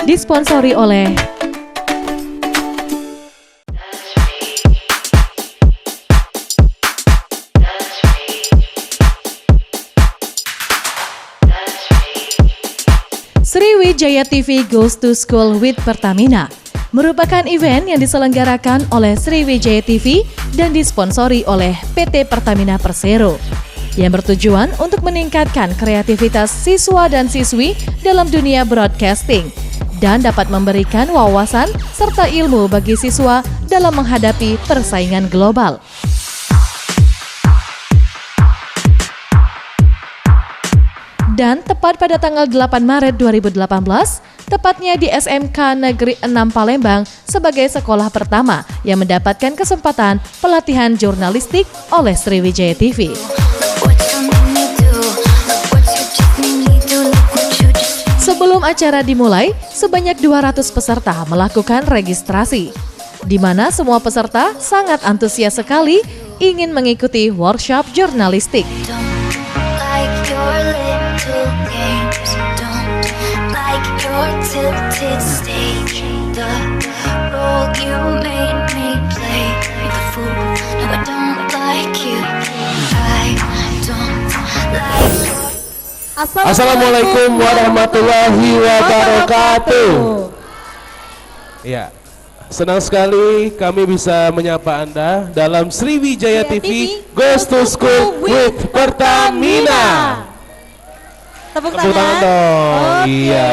disponsori oleh Sriwijaya TV Goes to School with Pertamina merupakan event yang diselenggarakan oleh Sriwijaya TV dan disponsori oleh PT Pertamina Persero yang bertujuan untuk meningkatkan kreativitas siswa dan siswi dalam dunia broadcasting dan dapat memberikan wawasan serta ilmu bagi siswa dalam menghadapi persaingan global. Dan tepat pada tanggal 8 Maret 2018, tepatnya di SMK Negeri 6 Palembang sebagai sekolah pertama yang mendapatkan kesempatan pelatihan jurnalistik oleh Sriwijaya TV. Sebelum acara dimulai, sebanyak 200 peserta melakukan registrasi, di mana semua peserta sangat antusias sekali ingin mengikuti workshop jurnalistik. Assalamualaikum warahmatullahi wabarakatuh. Ya, senang sekali kami bisa menyapa Anda dalam Sriwijaya TV Goes to School with Pertamina. Tepuk tangan dong. Okay. Iya.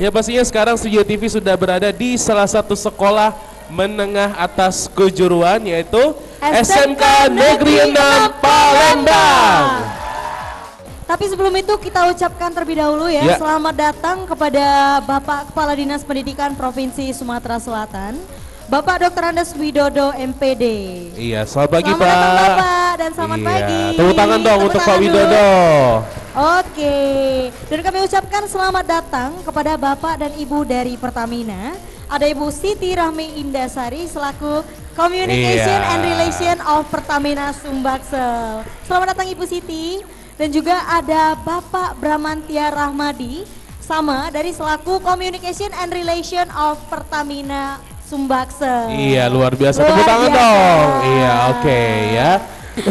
Ya pastinya sekarang Sriwijaya TV sudah berada di salah satu sekolah menengah atas kejuruan yaitu SMK Negeri 6 Palembang. Tapi sebelum itu kita ucapkan terlebih dahulu ya, selamat datang kepada Bapak Kepala Dinas Pendidikan Provinsi Sumatera Selatan, Bapak Dr. Andes Widodo MPD. Iya, selamat pagi Pak. Pak. Datang, Bapak, dan selamat pagi. Tepuk tangan dong untuk Pak Widodo. Oke, dan kami ucapkan selamat datang kepada Bapak dan Ibu dari Pertamina. Ada Ibu Siti Rahmi Indasari selaku Communication and Relation of Pertamina Sumbaksel. Selamat datang Ibu Siti. Dan juga ada Bapak Bramantia Rahmadi sama dari selaku Communication and Relation of Pertamina Sumbaksel. Iya, luar biasa. Tepuk tangan dong. Iya, oke ya.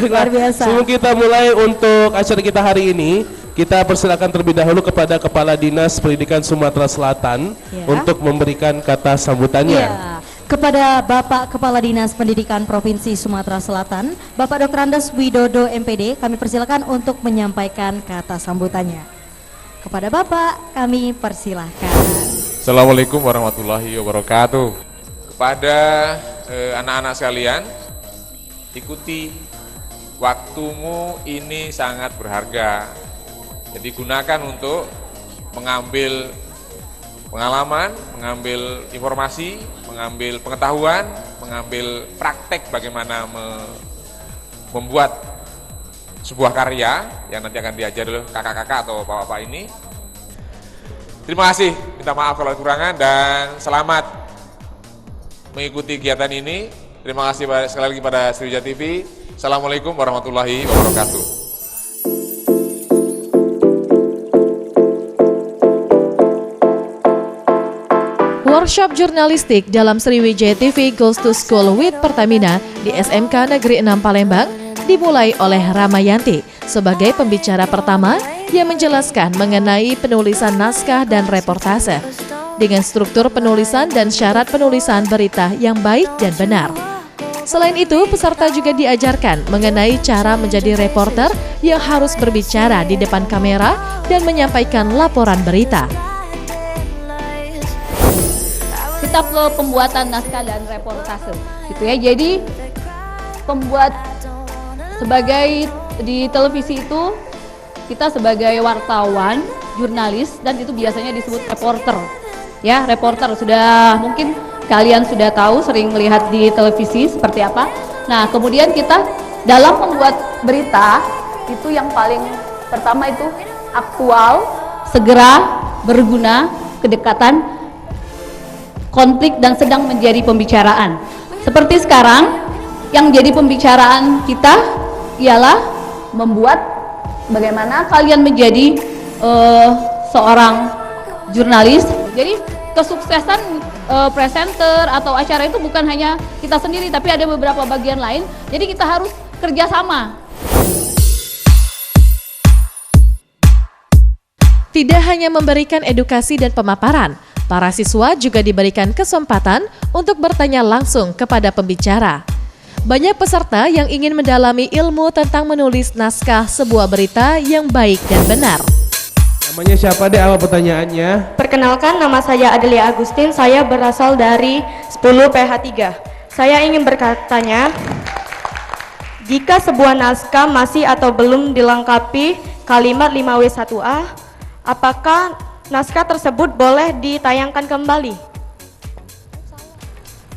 Luar biasa. Sebelum kita mulai untuk acara kita hari ini, kita persilakan terlebih dahulu kepada Kepala Dinas Pendidikan Sumatera Selatan untuk memberikan kata sambutannya. Kepada Bapak Kepala Dinas Pendidikan Provinsi Sumatera Selatan, Bapak Dr. Andes Widodo MPD, kami persilakan untuk menyampaikan kata sambutannya. Kepada Bapak, kami persilahkan. Assalamualaikum warahmatullahi wabarakatuh. Kepada anak-anak sekalian, ikuti waktumu ini sangat berharga. Jadi gunakan untuk mengambil pengalaman, mengambil informasi, mengambil pengetahuan, mengambil praktek bagaimana membuat sebuah karya yang nanti akan diajar oleh kakak-kakak atau bapak-bapak ini. Terima kasih, minta maaf kalau kekurangan dan selamat mengikuti kegiatan ini. Terima kasih sekali lagi pada Sriwijaya TV. Assalamualaikum warahmatullahi wabarakatuh. Workshop jurnalistik dalam Sriwijaya TV Goes to School with Pertamina di SMK Negeri 6 Palembang dimulai oleh Ramayanti sebagai pembicara pertama yang menjelaskan mengenai penulisan naskah dan reportase dengan struktur penulisan dan syarat penulisan berita yang baik dan benar. Selain itu, peserta juga diajarkan mengenai cara menjadi reporter yang harus berbicara di depan kamera dan menyampaikan laporan berita. Tahap pembuatan naskah dan reportase gitu ya. Jadi pembuat sebagai di televisi itu kita sebagai wartawan, jurnalis, dan itu biasanya disebut reporter. Ya, reporter sudah mungkin kalian sudah tahu, sering melihat di televisi seperti apa. Nah, kemudian kita dalam membuat berita itu yang paling pertama itu aktual, segera, berguna, kedekatan, konflik, dan sedang menjadi pembicaraan. Seperti sekarang yang jadi pembicaraan kita ialah membuat bagaimana kalian menjadi seorang jurnalis. Jadi kesuksesan presenter atau acara itu bukan hanya kita sendiri, tapi ada beberapa bagian lain. Jadi kita harus kerjasama. Tidak hanya memberikan edukasi dan pemaparan, para siswa juga diberikan kesempatan untuk bertanya langsung kepada pembicara. Banyak peserta yang ingin mendalami ilmu tentang menulis naskah sebuah berita yang baik dan benar. Namanya siapa deh, awal pertanyaannya? Perkenalkan, nama saya Adelia Agustin, saya berasal dari 10 PH3. Saya ingin bertanya, jika sebuah naskah masih atau belum dilengkapi kalimat 5W1A, apakah naskah tersebut boleh ditayangkan kembali?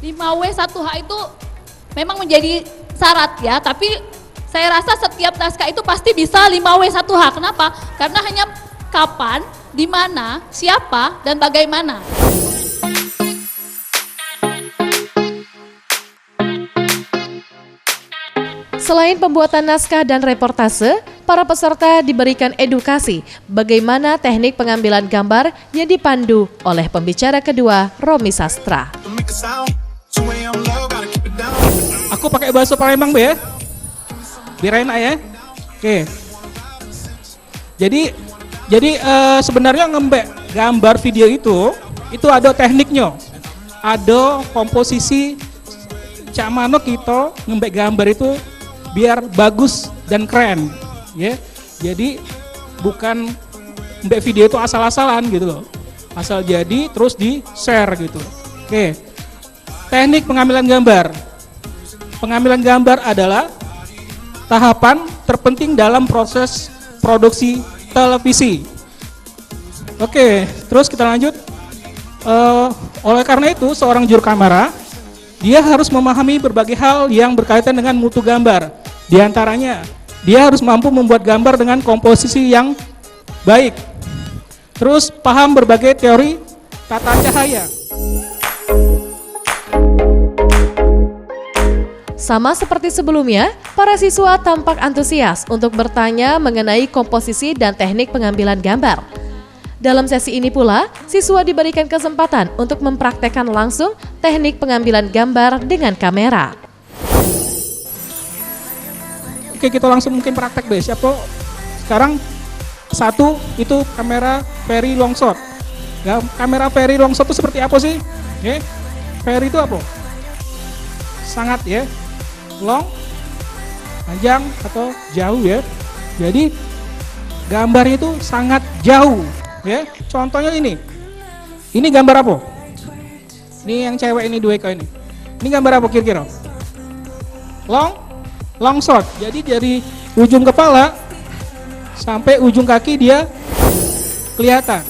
5W1H itu memang menjadi syarat ya, tapi saya rasa setiap naskah itu pasti bisa 5W1H. Kenapa? Karena hanya kapan, di mana, siapa, dan bagaimana. Selain pembuatan naskah dan reportase, para peserta diberikan edukasi bagaimana teknik pengambilan gambar yang dipandu oleh pembicara kedua, Romi Sastra. Aku pakai bahasa Palembang, Bu ya. Biar enak ya. Oke. Jadi sebenarnya ngembek gambar video itu ada tekniknya. Ada komposisi cak mano kita ngembek gambar itu biar bagus dan keren, ya. Jadi bukan ngembek video itu asal-asalan gitu loh. Asal jadi terus di-share gitu. Oke. Teknik pengambilan gambar. Pengambilan gambar adalah tahapan terpenting dalam proses produksi televisi. Oke, terus kita lanjut. Oleh karena itu, seorang juru kamera dia harus memahami berbagai hal yang berkaitan dengan mutu gambar. Di antaranya, dia harus mampu membuat gambar dengan komposisi yang baik. Terus paham berbagai teori tata cahaya. Sama seperti sebelumnya, para siswa tampak antusias untuk bertanya mengenai komposisi dan teknik pengambilan gambar. Dalam sesi ini pula, siswa diberikan kesempatan untuk mempraktekkan langsung teknik pengambilan gambar dengan kamera. Oke, kita langsung mungkin praktek deh. Siapa? Sekarang satu itu kamera very long shot. Ya, kamera very long shot itu seperti apa sih? Oke, very itu apa? Sangat ya, long, panjang atau jauh ya. Jadi gambar itu sangat jauh ya. Contohnya ini gambar apa? Ini yang cewek ini, dua ini. Ini gambar apa kira-kira? Long shot. Jadi dari ujung kepala sampai ujung kaki dia kelihatan.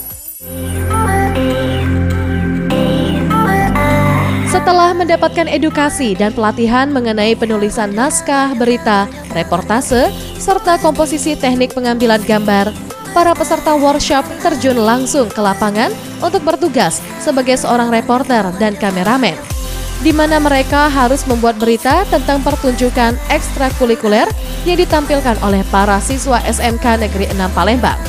Setelah mendapatkan edukasi dan pelatihan mengenai penulisan naskah, berita, reportase, serta komposisi teknik pengambilan gambar, para peserta workshop terjun langsung ke lapangan untuk bertugas sebagai seorang reporter dan kameramen, di mana mereka harus membuat berita tentang pertunjukan ekstrakurikuler yang ditampilkan oleh para siswa SMK Negeri 6 Palembang.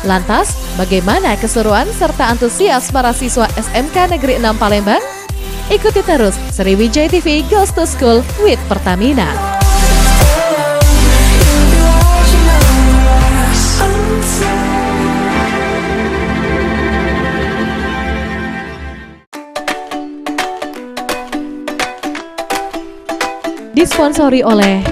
Lantas, bagaimana keseruan serta antusias para siswa SMK Negeri 6 Palembang? Ikuti terus Sriwijaya TV Goes to School with Pertamina. Disponsori oleh